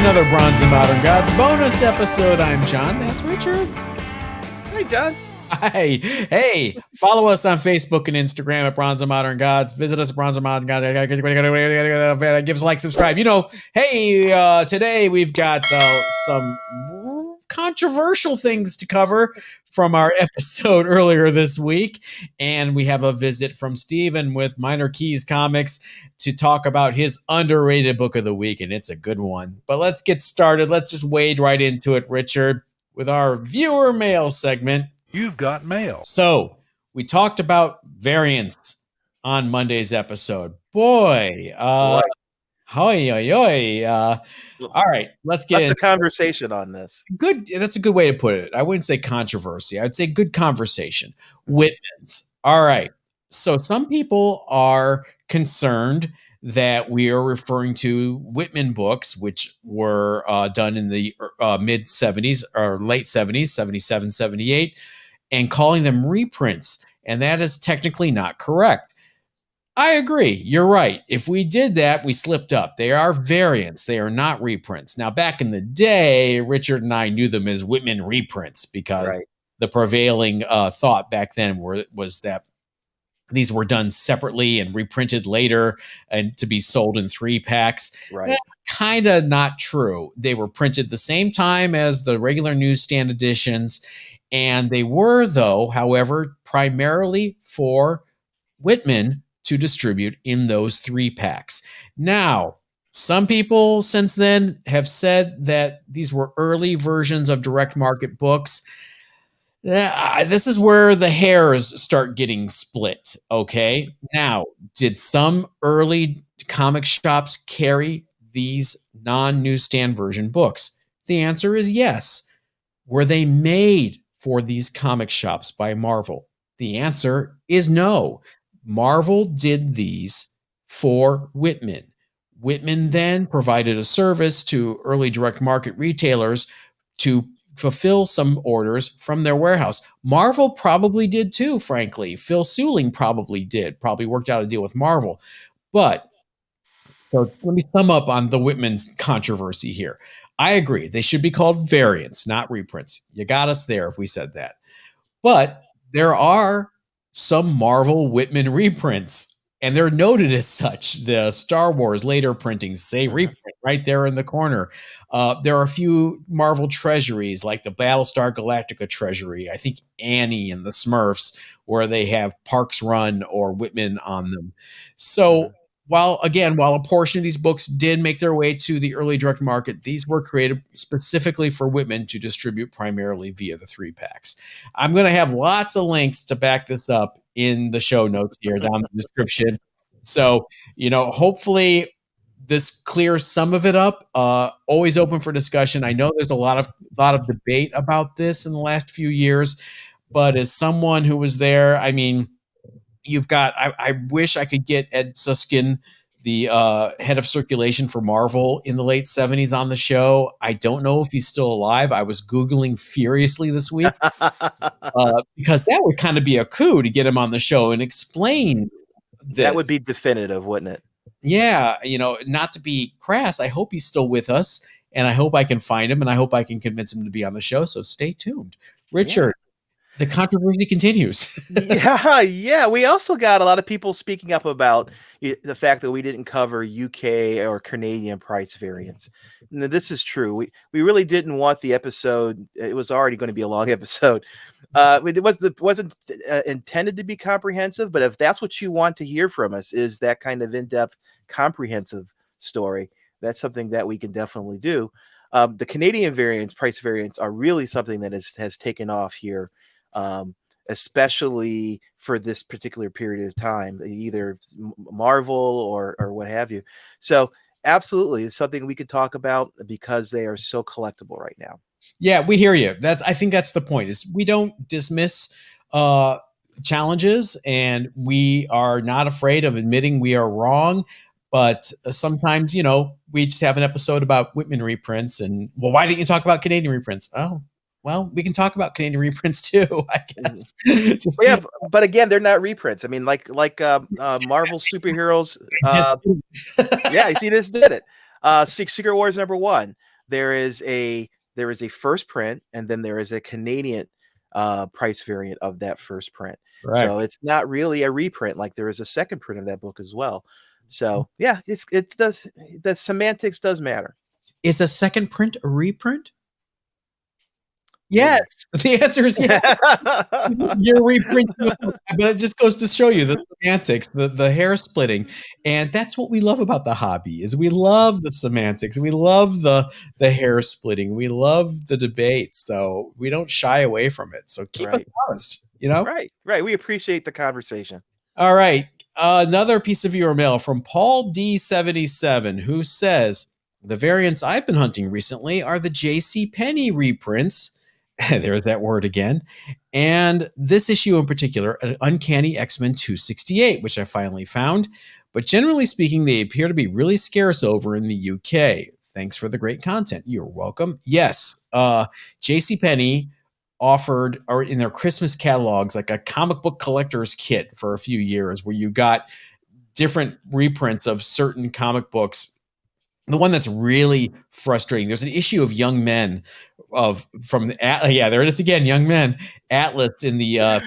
another Bronze and Modern Gods bonus episode. I'm John. That's Richard. Hi, John. Hi. Hey, follow us on Facebook and Instagram at Bronze and Modern Gods. Visit us at Bronze and Modern Gods. Give us a like, subscribe. Hey, today we've got some controversial things to cover from our episode earlier this week. And we have a visit from Steven with Minor Keys Comics to talk about his underrated book of the week. And it's a good one. But let's get started. Let's just wade right into it, Richard, with our viewer mail segment. You've got mail. So we talked about variants on Monday's episode. Boy. All right, let's get into a conversation on this. Good. That's a good way to put it. I wouldn't say controversy. I'd say good conversation. Whitman's. All right. So some people are concerned that we are referring to Whitman books, which were done in the mid 70s or late 70s, 77, 78, and calling them reprints. And that is technically not correct. I agree. You're right. If we did that, we slipped up. They are variants. They are not reprints. Now, back in the day, Richard and I knew them as Whitman reprints because the prevailing thought back then was that these were done separately and reprinted later and to be sold in 3-packs. Right. Kind of not true. They were printed the same time as the regular newsstand editions. And they were, though, however, primarily for Whitman to distribute in those 3-packs. Now, some people since then have said that these were early versions of direct market books. This is where the hairs start getting split, okay? Now, did some early comic shops carry these non-newsstand version books? The answer is yes. Were they made for these comic shops by Marvel? The answer is no. Marvel did these for Whitman. Whitman then provided a service to early direct market retailers to fulfill some orders from their warehouse. Marvel probably did too, frankly. Phil Seuling probably worked out a deal with Marvel. But so let me sum up on the Whitman's controversy here. I agree. They should be called variants, not reprints. You got us there if we said that. But there are some Marvel Whitman reprints, and they're noted as such. The Star Wars later printings say reprint right there in the corner. There are a few Marvel treasuries like the Battlestar Galactica treasury, I think Annie and the Smurfs, where they have Parks Run or Whitman on them. So while a portion of these books did make their way to the early direct market, these were created specifically for Whitman to distribute primarily via the 3-packs. I'm going to have lots of links to back this up in the show notes here down in the description. So, hopefully this clears some of it up. Always open for discussion. I know there's a lot of debate about this in the last few years, but as someone who was there, I mean, you've got, I wish I could get Ed Suskin, the head of circulation for Marvel in the late 70s, on the show. I don't know if he's still alive. I was Googling furiously this week because that would kind of be a coup to get him on the show and explain this. That would be definitive, wouldn't it? Yeah. Not to be crass, I hope he's still with us, and I hope I can find him, and I hope I can convince him to be on the show. So stay tuned. Richard. Yeah. The controversy continues. Yeah. We also got a lot of people speaking up about the fact that we didn't cover UK or Canadian price variants. Now, this is true. We really didn't want the episode. It was already going to be a long episode. It wasn't intended to be comprehensive, but if that's what you want to hear from us, is that kind of in-depth, comprehensive story, that's something that we can definitely do. The Canadian price variants are really something that has taken off here. Especially for this particular period of time, either Marvel or what have you. So absolutely, it's something we could talk about because they are so collectible right now. Yeah, we hear you. I think that's the point, is we don't dismiss challenges, and we are not afraid of admitting we are wrong. But sometimes, we just have an episode about Whitman reprints, and why didn't you talk about Canadian reprints? Oh, well, we can talk about Canadian reprints too, I guess. But again, they're not reprints. I mean, like Marvel superheroes. You see, this did it. Secret Wars #1. there is a first print, and then there is a Canadian price variant of that first print. So Correct. it's not really a reprint, like there is a second print of that book as well. So yeah, it does, the semantics does matter. Is a second print a reprint? Yes. Maybe. The answer is yes. You're reprinting the book, but it just goes to show you the semantics, the hair splitting, and that's what we love about the hobby, is we love the semantics, we love the hair splitting, we love the debate, so we don't shy away from it, so keep us Right. honest, you know? Right. Right. We appreciate the conversation. All right. Another piece of viewer mail from Paul D77, who says, the variants I've been hunting recently are the J.C. Penney reprints. There's that word again. And this issue in particular, an Uncanny X-Men 268, which I finally found. But generally speaking, they appear to be really scarce over in the UK. Thanks for the great content. You're welcome. Yes, J.C. Penney offered, or in their Christmas catalogs, like a comic book collector's kit for a few years where you got different reprints of certain comic books. The one that's really frustrating, there's an issue of Young Men from yeah, there it is again, Young Men Atlas in the 50s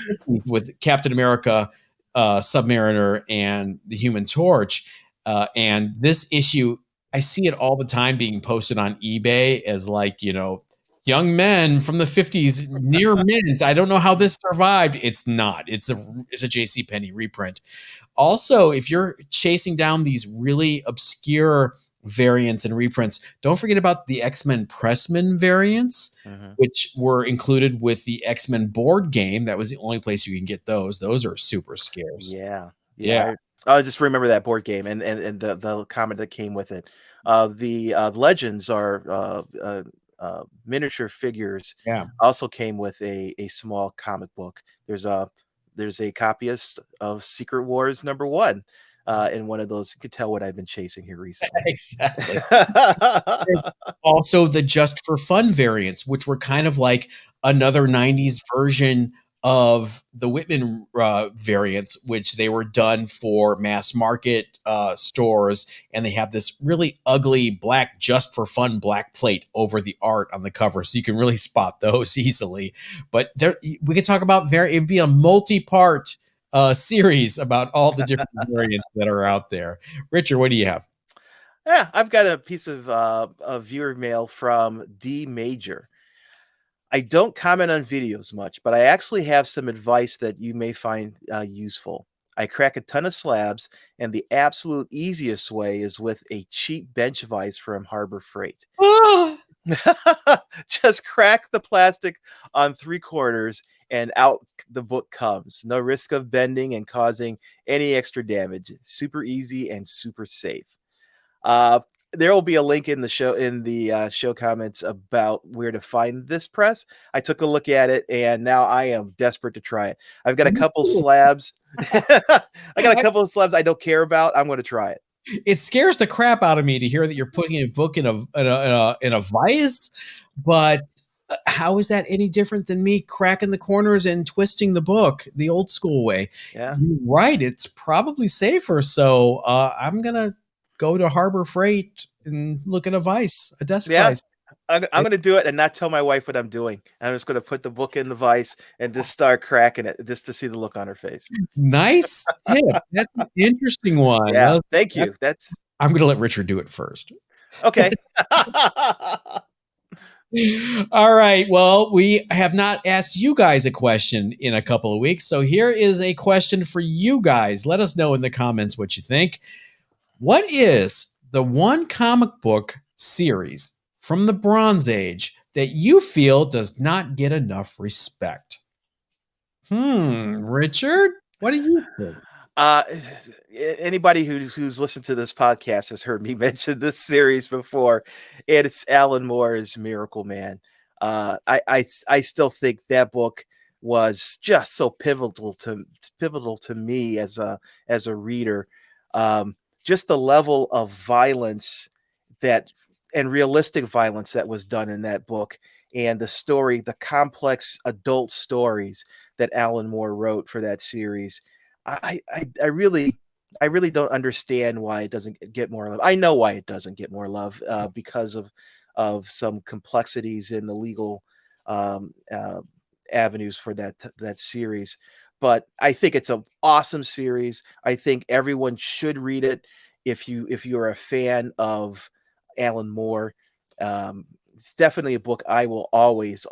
with Captain America, Submariner, and the Human Torch. And this issue, I see it all the time being posted on eBay as like, young men from the 50s near mint. I don't know how this survived. It's not. It's a JC Penney reprint. Also, if you're chasing down these really obscure variants and reprints, don't forget about the X-Men Pressman variants, which were included with the X-Men board game. That was the only place you can get those. Those are super scarce. Yeah. Yeah. Yeah. I just remember that board game and the comment that came with it. The legends are miniature figures. Yeah. Also came with a small comic book. There's a copy of Secret Wars #1 in one of those. You could tell what I've been chasing here recently. Exactly. Also the just for fun variants, which were kind of like another 90s version of the Whitman variants, which they were done for mass market stores, and they have this really ugly black just for fun black plate over the art on the cover, so you can really spot those easily. But there, we could talk about it'd be a multi-part series about all the different variants that are out there. Richard, what do you have? Yeah, I've got a piece of viewer mail from D Major. I don't comment on videos much, but I actually have some advice that you may find useful. I crack a ton of slabs, and the absolute easiest way is with a cheap bench vise from Harbor Freight. Just crack the plastic on 3/4 and out the book comes. No risk of bending and causing any extra damage. Super easy and super safe. Uh, there will be a link in the show comments about where to find this press. I took a look at it, and now I am desperate to try it. I've got a couple slabs. I got a couple of slabs I don't care about. I'm going to try it. It scares the crap out of me to hear that you're putting a book in a vise, but how is that any different than me cracking the corners and twisting the book the old school way? Yeah. You're right. It's probably safer. So I'm gonna go to Harbor Freight and look at a desk Yeah. vise. I'm going to do it and not tell my wife what I'm doing. I'm just going to put the book in the vise and just start cracking it just to see the look on her face. Nice tip. That's an interesting one. Yeah. Thank you. I'm gonna let Richard do it first. Okay. All right. Well, we have not asked you guys a question in a couple of weeks. So here is a question for you guys. Let us know in the comments what you think. What is the one comic book series from the Bronze Age that you feel does not get enough respect? Richard, what do you think? Anybody who's listened to this podcast has heard me mention this series before, and it's Alan Moore's Miracle Man. I still think that book was just so pivotal to me as a reader. Just the level of violence and realistic violence that was done in that book, and the complex adult stories that Alan Moore wrote for that series. I really don't understand why it doesn't get more love. I know why it doesn't get more love because of of some complexities in the legal um, uh, avenues for that series. But I think it's an awesome series. I think everyone should read it if you're a fan of Alan Moore. It's definitely a book I will always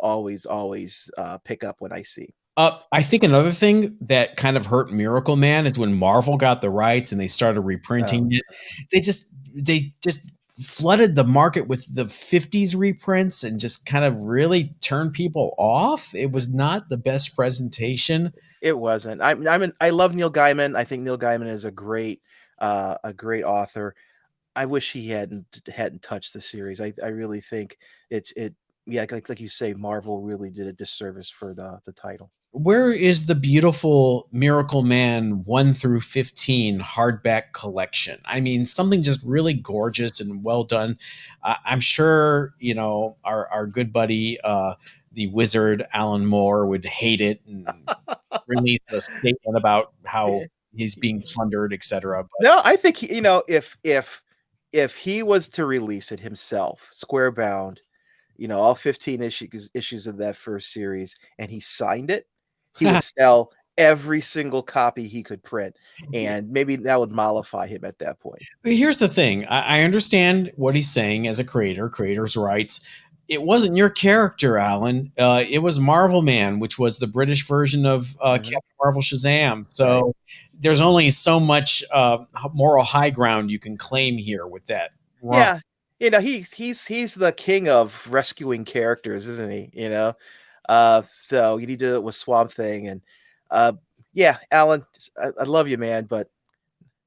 pick up when I see. I think another thing that kind of hurt Miracle Man is when Marvel got the rights and they started reprinting Oh, it. They just flooded the market with the 50s reprints and just kind of really turned people off. It was not the best presentation. it wasn't. I love Neil Gaiman. I think Neil Gaiman is a great author. I wish he hadn't touched the series. I really think it yeah, like you say, Marvel really did a disservice for the title. Where is the beautiful Miracle Man 1 through 15 hardback collection? I mean, something just really gorgeous and well done. I'm sure, our good buddy, the wizard Alan Moore would hate it and release a statement about how he's being plundered, etc. But No, I think if he was to release it himself, square bound, all 15 issues of that first series, and he signed it, he would sell every single copy he could print, and maybe that would mollify him at that point. here's the thing. I understand what he's saying as a creator's rights. It wasn't your character, Alan. It was Marvel Man, which was the British version of Mhm. Captain Marvel Shazam. Right. So there's only so much moral high ground you can claim here with that run. Yeah, he's the king of rescuing characters, isn't he? So he did it with Swamp Thing, and uh, yeah, Alan, I love you, man, but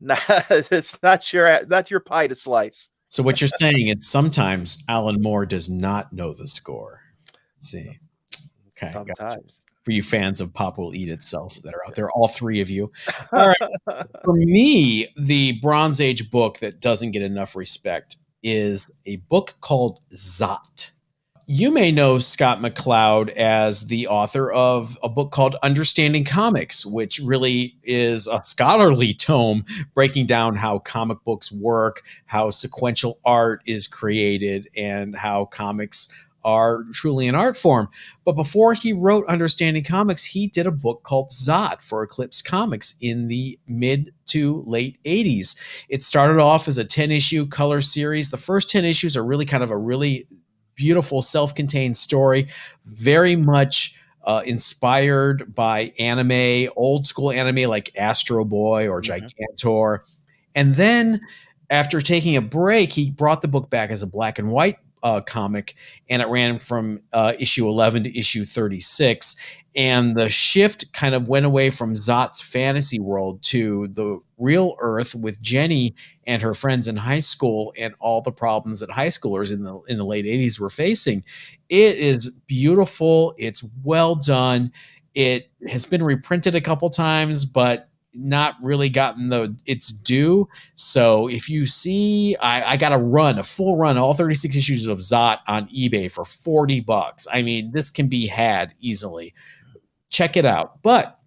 not, it's not your pie to slice. So what you're saying is sometimes Alan Moore does not know the score. Let's see. Okay, gotcha. Sometimes. For you fans of Pop Will Eat Itself that are out there, all three of you. All right. For me, the Bronze Age book that doesn't get enough respect is a book called Zot. You may know Scott McCloud as the author of a book called Understanding Comics, which really is a scholarly tome breaking down how comic books work, how sequential art is created, and how comics are truly an art form. But before he wrote Understanding Comics, he did a book called Zot for Eclipse Comics in the mid to late 80s. It started off as a 10-issue color series. The first 10 issues are really kind of a really beautiful self-contained story, very much inspired by anime, old school anime like Astro Boy or Mhm. Gigantor. And then after taking a break, he brought the book back as a black and white comic, and it ran from issue 11 to issue 36. And the shift kind of went away from Zot's fantasy world to the real Earth with Jenny and her friends in high school and all the problems that high schoolers in the late 80s were facing. It is beautiful. It's well done. It has been reprinted a couple times, but not really gotten its due. So if you see, I got a full run, all 36 issues of Zot on eBay for $40. I mean, this can be had easily. Check it out. But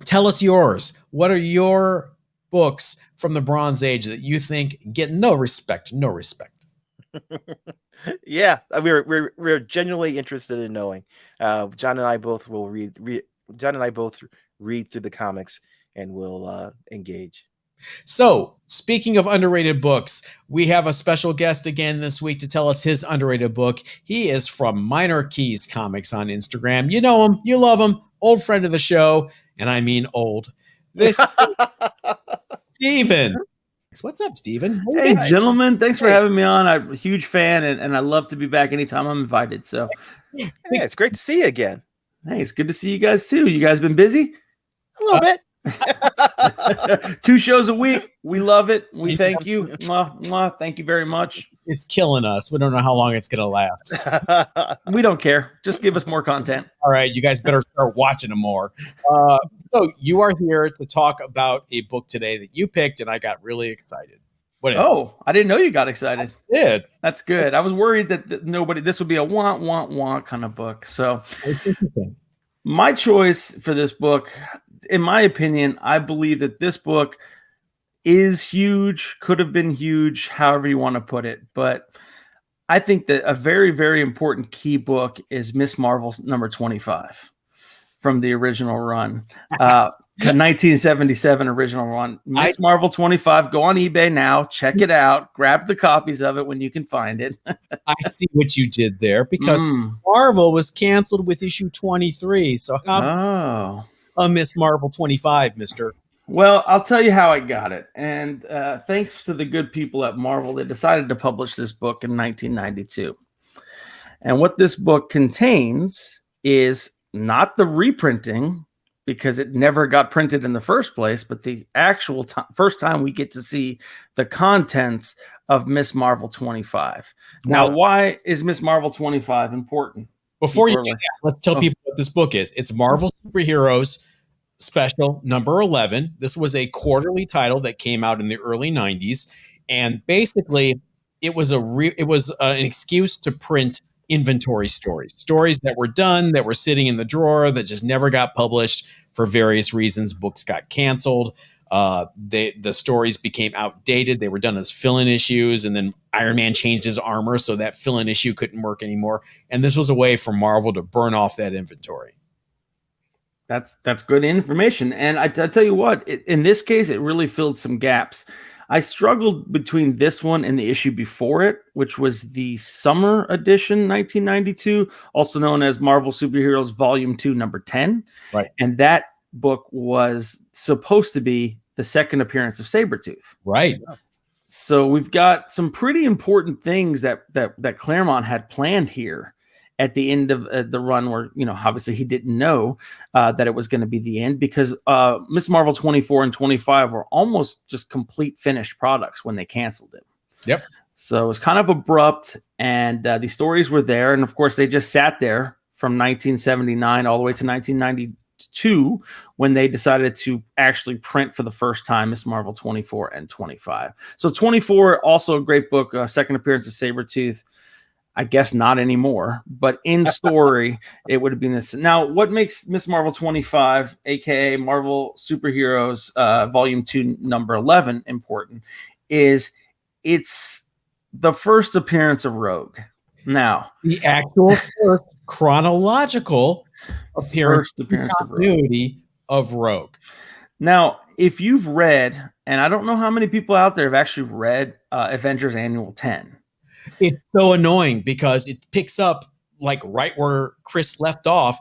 tell us yours. What are your books from the Bronze Age that you think get no respect? No respect. Yeah, we're genuinely interested in knowing. John and I both will John and I both read through the comics and will engage. So, speaking of underrated books, we have a special guest again this week to tell us his underrated book. He is from Minor Keys Comics on Instagram. You know him, you love him, old friend of the show, and I mean old. This is Steven. What's up, Steven? How you Hey, been? gentlemen. Thanks for Hey. having me on. I'm a huge fan, and I love to be back anytime I'm invited. So, Yeah, it's great to see you again. hey, it's good to see you guys too. You guys been busy? A little bit. 2 shows a week. We love it. We Yeah. thank you. Mwah, mwah. Thank you very much. It's killing us. We don't know how long it's going to last. We don't care. Just give us more content. All right, you guys better start watching them more. So you are here to talk about a book today that you picked, and I got really excited. What is Oh, I didn't know you got excited. it? Did. That's good. I was worried that this would be a want kind of book. So It's interesting. my choice for this book, in my opinion, I believe that this book is huge, could have been huge, however you want to put it. But I think that a very, very important key book is Miss Marvel's number 25 from the original run. The 1977 original run. Miss Marvel 25. Go on eBay now. Check it out. Grab the copies of it when you can find it. I see what you did there, because Marvel was canceled with issue 23. So how a Miss Marvel 25, mister? Well, I'll tell you how I got it. And thanks to the good people at Marvel, they decided to publish this book in 1992. And what this book contains is not the reprinting, because it never got printed in the first place, but the actual first time we get to see the contents of Miss Marvel 25. Now, why is Miss Marvel 25 important? Before you do that, let's tell people what this book is. It's Marvel Superheroes Special number 11. This was a quarterly title that came out in the early 90s, and basically it was an excuse to print inventory stories that were done, that were sitting in the drawer, that just never got published for various reasons. Books got canceled. The stories became outdated. They were done as fill-in issues, and then Iron Man changed his armor, so that fill-in issue couldn't work anymore. And this was a way for Marvel to burn off that inventory. That's good information. And I tell you what, in this case, it really filled some gaps. I struggled between this one and the issue before it, which was the Summer Edition 1992, also known as Marvel Superheroes Volume 2, number 10. Right. And that book was supposed to be the second appearance of Sabretooth. Right. So we've got some pretty important things that Claremont had planned here at the end of the run, where, obviously he didn't know that it was going to be the end, because Miss Marvel 24 and 25 were almost just complete finished products when they canceled it. Yep. So it was kind of abrupt, and the stories were there. And of course, they just sat there from 1979 all the way to 1992 when they decided to actually print for the first time Miss Marvel 24 and 25. So 24, also a great book, second appearance of Sabretooth. I guess not anymore, but in story, it would have been this. Now, what makes Miss Marvel 25, aka Marvel Superheroes Volume 2, number 11, important is it's the first appearance of Rogue. Now, the actual first chronological appearance of Rogue. Now, if you've read, and I don't know how many people out there have actually read Avengers Annual 10. It's so annoying because it picks up like right where Chris left off.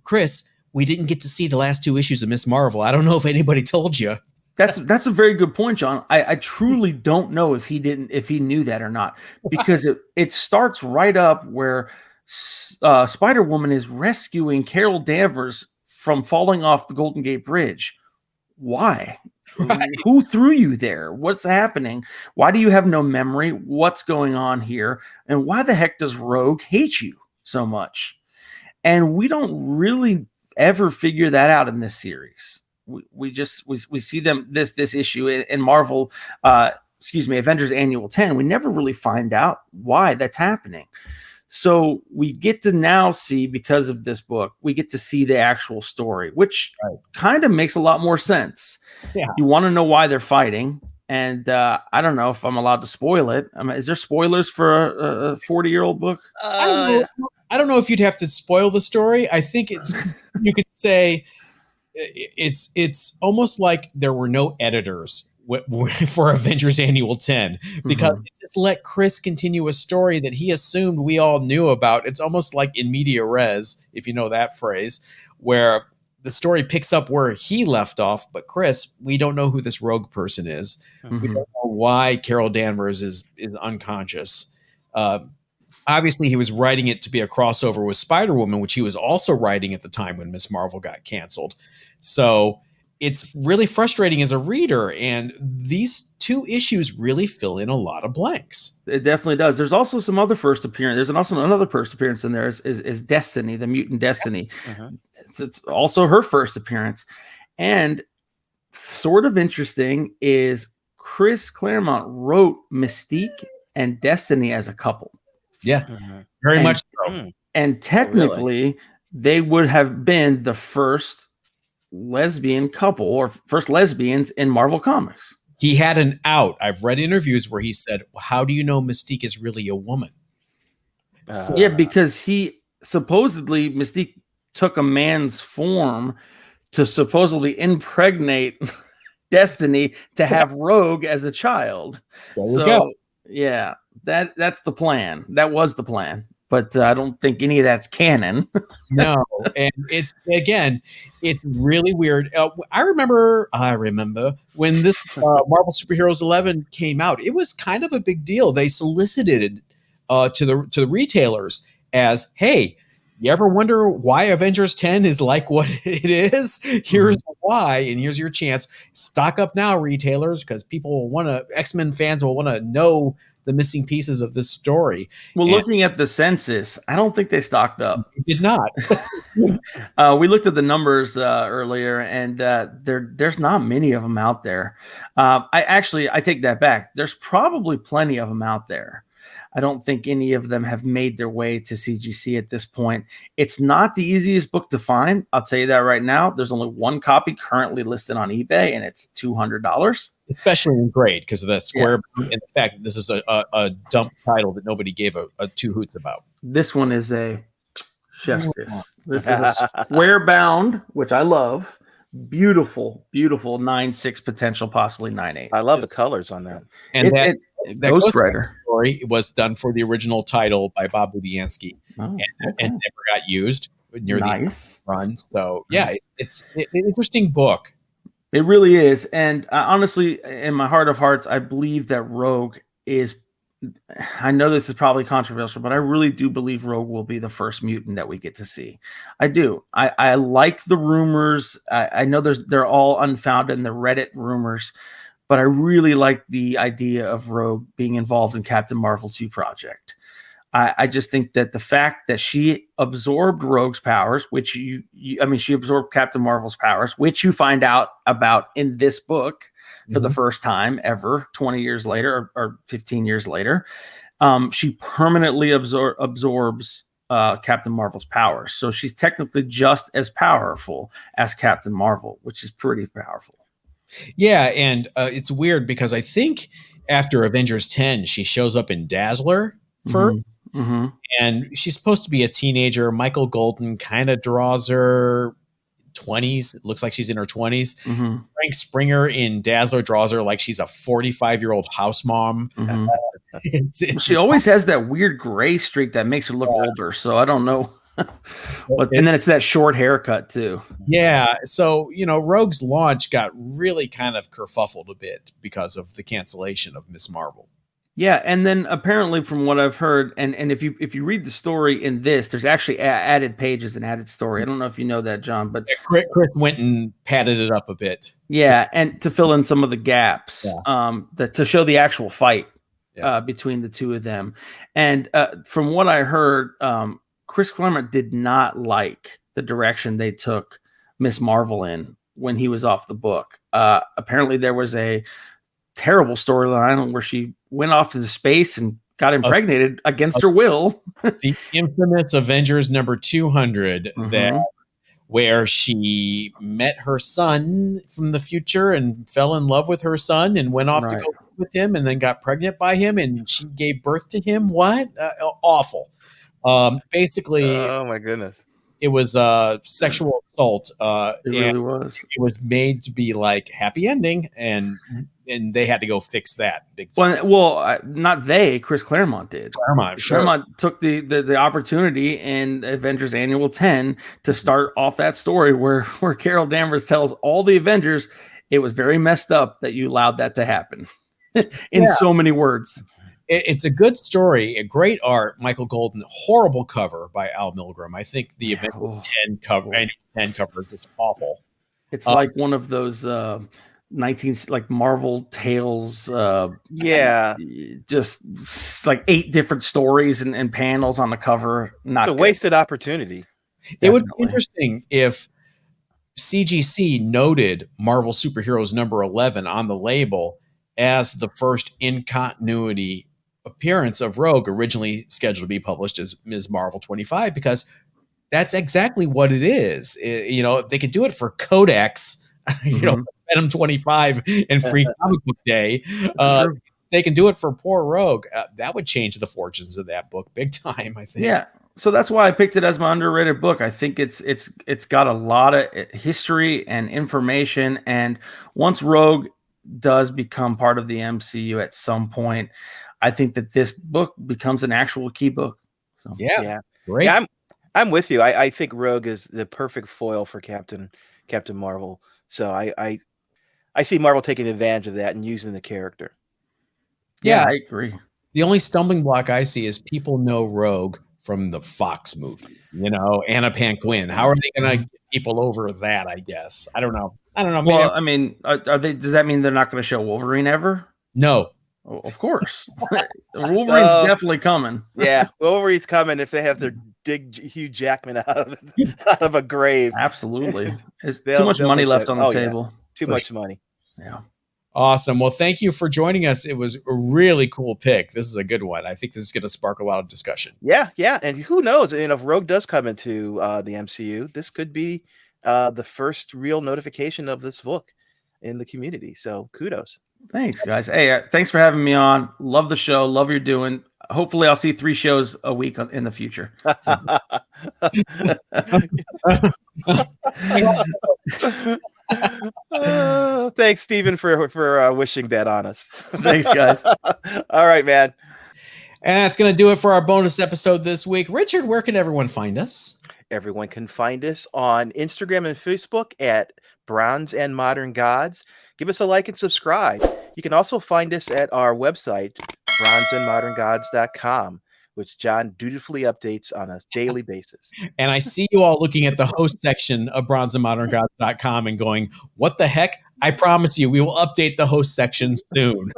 Chris, we didn't get to see the last 2 issues of Miss Marvel. I don't know if anybody told you. That's a very good point, John. I truly don't know if he knew that or not, because it starts right up where Spider-Woman is rescuing Carol Danvers from falling off the Golden Gate Bridge. Why? Right. Who threw you there? What's happening? Why do you have no memory? What's going on here? And why the heck does Rogue hate you so much? And we don't really ever figure that out in this series. We see them this issue in Marvel, Avengers Annual 10. We never really find out why that's happening. So we get to now see, because of this book, we get to see the actual story, which kind of makes a lot more sense. Yeah. You want to know why they're fighting. And I don't know if I'm allowed to spoil it. I mean, is there spoilers for a 40-year-old book? I don't know if you'd have to spoil the story. I think you could say it's almost like there were no editors for Avengers Annual 10, because it just let Chris continue a story that he assumed we all knew about. It's almost like in media res, if you know that phrase, where the story picks up where he left off. But Chris, we don't know who this Rogue person is. We don't know why Carol Danvers is unconscious. Obviously, he was writing it to be a crossover with Spider-Woman, which he was also writing at the time when Miss Marvel got canceled. So it's really frustrating as a reader, and these 2 issues really fill in a lot of blanks. It definitely does. There's also some other first appearance. There's also another first appearance in there is Destiny, the mutant Destiny. It's also her first appearance. And sort of interesting is Chris Claremont wrote Mystique and Destiny as a couple. Yes, very much so. And technically, they would have been the first lesbian couple, or first lesbians in Marvel Comics. He had an out. I've read interviews where he said, well, how do you know Mystique is really a woman? Yeah, because he supposedly Mystique took a man's form to supposedly impregnate Destiny to have Rogue as a child. There you go. Yeah, that's the plan. That was the plan. But I don't think any of that's canon. No, and it's really weird. I remember when this Marvel Superheroes 11 came out. It was kind of a big deal. They solicited to the retailers as, hey, you ever wonder why Avengers 10 is like what it is? Here's why, and here's your chance. Stock up now, retailers, because X-Men fans will want to know the missing pieces of this story. Well, looking at the census, I don't think they stocked up. They did not. We looked at the numbers earlier, and there's not many of them out there. I take that back. There's probably plenty of them out there. I don't think any of them have made their way to CGC at this point. It's not the easiest book to find. I'll tell you that right now. There's only one copy currently listed on eBay, and it's $200. Especially in grade, because of the square and the fact that this is a dump title that nobody gave a two hoots about. This one is a chef's kiss. This is a square bound, which I love. Beautiful, beautiful 9.6 potential, possibly 9.8. I love the colors on that. And that Ghost Rider story was done for the original title by Bob Budiansky, and never got used near the run. So yeah, it's an interesting book. It really is. And honestly, in my heart of hearts, I believe that Rogue is, I know this is probably controversial, but I really do believe Rogue will be the first mutant that we get to see. I do. I like the rumors. I know they're all unfounded in the Reddit rumors, but I really like the idea of Rogue being involved in Captain Marvel 2 project. I just think that the fact that she absorbed Rogue's powers, which she absorbed Captain Marvel's powers, which you find out about in this book for the first time ever, 20 years later or 15 years later. She permanently absorbs Captain Marvel's powers. So she's technically just as powerful as Captain Marvel, which is pretty powerful. Yeah, and it's weird because I think after Avengers 10, she shows up in Dazzler first. And she's supposed to be a teenager. Michael Golden kind of draws her 20s. It looks like she's in her 20s. Frank Springer in Dazzler draws her like she's a 45-year-old house mom. She always has that weird gray streak that makes her look older. So I don't know. And then it's that short haircut too. Yeah. So, Rogue's launch got really kind of kerfuffled a bit because of the cancellation of Miss Marvel. Yeah, and then apparently, from what I've heard, and if you read the story in this, there's actually added pages and added story. I don't know if you know that, John, but Chris went and padded it up a bit. Yeah, and to fill in some of the gaps, to show the actual fight between the two of them. And from what I heard, Chris Claremont did not like the direction they took Miss Marvel in when he was off the book. Apparently, there was a terrible storyline where she went off into space and got impregnated against her will. The infamous Avengers number 200, where she met her son from the future and fell in love with her son and went off to go with him and then got pregnant by him and she gave birth to him. What? Awful. Basically, oh my goodness. It was sexual assault. It really was. It was made to be like happy ending, and they had to go fix that. Not they. Chris Claremont did. Claremont took the opportunity in Avengers Annual 10 to start off that story where Carol Danvers tells all the Avengers it was very messed up that you allowed that to happen in so many words. It's a good story, a great art. Michael Golden, horrible cover by Al Milgrom. I think the Avengers 10 cover is just awful. It's like one of those Marvel Tales. Just like 8 different stories and panels on the cover. Not it's a wasted opportunity. It would be interesting if CGC noted Marvel Superheroes number 11 on the label as the first in continuity appearance of Rogue, originally scheduled to be published as Ms. Marvel 25, because that's exactly what it is. If they could do it for Codex, Venom 25 and Free Comic Book Day, they can do it for poor Rogue, that would change the fortunes of that book big time, I think. Yeah. So that's why I picked it as my underrated book. I think it's got a lot of history and information. And once Rogue does become part of the MCU at some point, I think that this book becomes an actual key book. So Yeah. Great. Yeah, I'm with you. I think Rogue is the perfect foil for Captain Marvel. So I see Marvel taking advantage of that and using the character. Yeah, I agree. The only stumbling block I see is people know Rogue from the Fox movies, Anna Paquin. How are they going to get people over that? I guess I don't know. Maybe well, I mean, are they? Does that mean they're not going to show Wolverine ever? No. Oh, of course, Wolverine's definitely coming. Yeah, Wolverine's coming if they have to dig Hugh Jackman out of a grave. Absolutely, there's too much money left on the table. Yeah. Too much money. Yeah. Awesome. Well, thank you for joining us. It was a really cool pick. This is a good one. I think this is going to spark a lot of discussion. Yeah. And who knows? If Rogue does come into the MCU, this could be the first real notification of this book in the community. So kudos. Thanks, guys. Hey, thanks for having me on. Love the show. Love what you're doing. Hopefully, I'll see 3 shows a week in the future. So. Thanks, Stephen, for wishing that on us. Thanks, guys. All right, man. And that's going to do it for our bonus episode this week. Richard, where can everyone find us? Everyone can find us on Instagram and Facebook at Bronze and Modern Gods. Give us a like and subscribe. You can also find us at our website, bronzeandmoderngods.com, which John dutifully updates on a daily basis. And I see you all looking at the host section of bronzeandmoderngods.com and going, what the heck? I promise you, we will update the host section soon.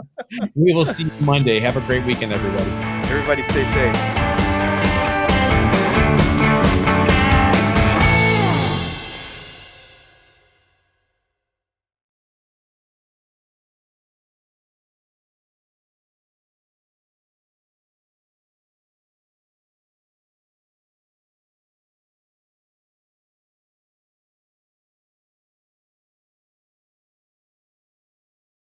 We will see you Monday. Have a great weekend, everybody. Everybody stay safe.